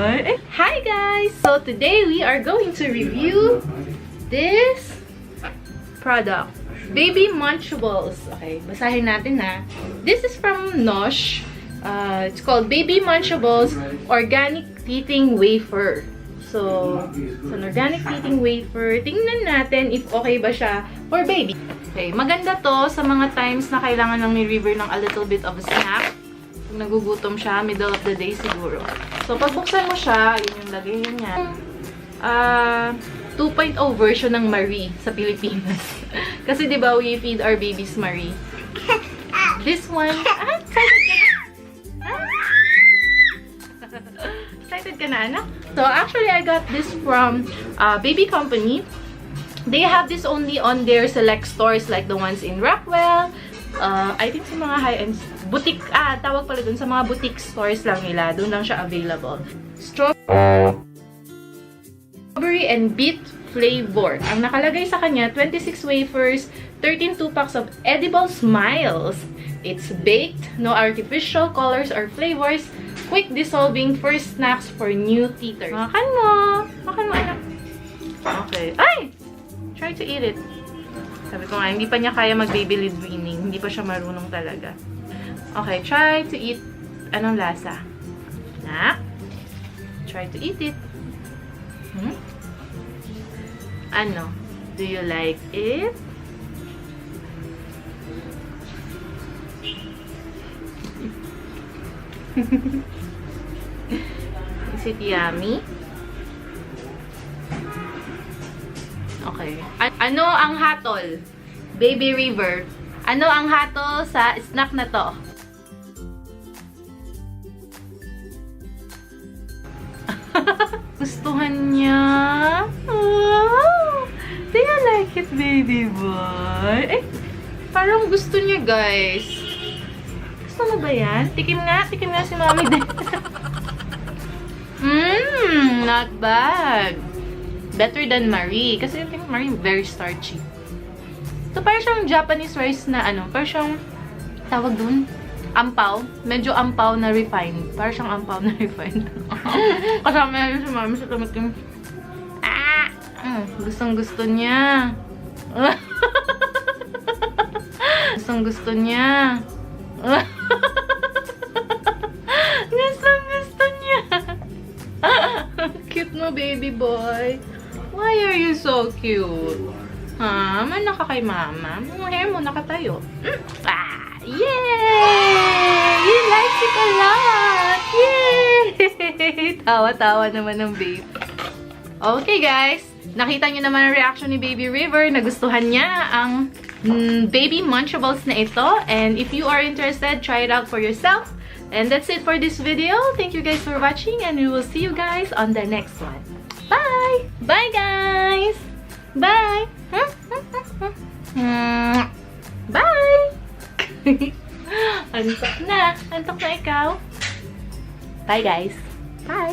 boy. Hi guys! So today we are going to review this product. Baby Munchables. Okay, basahin natin ha. This is from Nosh. It's called Baby Munchables Organic Teething Wafer. So, it's an organic teething wafer. Tingnan natin if okay ba siya for baby. Okay, maganda to sa mga times na kailangan lang ni River ng a little bit of a snack. Kung nagugutom siya, middle of the day siguro. So, pagbuksan mo siya, yun yung lagay niya. 2.0 version ng Marie sa Pilipinas. Kasi diba, we feed our babies Marie. This one, excited ka na? Excited ka na, anak? So, actually, I got this from babycompany. They have this only on their select stores like the ones in Rockwell. I think sa mga high-end boutique, tawag pala dun, sa mga boutique stores lang nila. Doon lang siya available. Strawberry and beet flavor. Ang nakalagay sa kanya, 26 wafers, 13 2-packs of edible smiles. It's baked, no artificial colors or flavors, quick dissolving first snacks for new teethers. Makan mo! Makan mo, anak. Okay. Ay! Try to eat it. Sabi ko nga, hindi pa niya kaya mag-baby lid weaning. Hindi pa siya marunong talaga. Okay, try to eat. Anong lasa? Anak? Try to eat it. Ano? Do you like it? Is it yummy? Okay. Ano ang hatol? Baby River. Ano ang hatol sa snack na to? Gustuhan niya. Oh, do you like it, baby boy? Eh, parang gusto niya, guys. Gusto mo ba yan? Tikim nga si mami din. Not bad. Better than Marie. Kasi I think Marie very starchy. So, parang siyang Japanese rice na ano, parang siyang, tawag dun, ampaw. Medyo ampaw na refined. Parang siyang ampaw na refined. Kasama yun si mami sa tumikim. Gustong-gusto niya. Gustong-gusto niya. Gustong-gusto niya. Cute mo, baby boy. Why are you so cute? Mana ka kay mama? Yung hair mo nakatayo. Yay! He likes it a lot! Yay! Tawa-tawa naman ng baby. Okay, guys. Nakita niyo naman ang reaction ni Baby River. Nagustuhan niya ang Baby Munchables na ito. And if you are interested, try it out for yourself. And that's it for this video. Thank you guys for watching. And we will see you guys on the next one. Bye! Bye, guys! Bye! Bye! Antok na. Antok na ikaw. Bye, guys. Bye!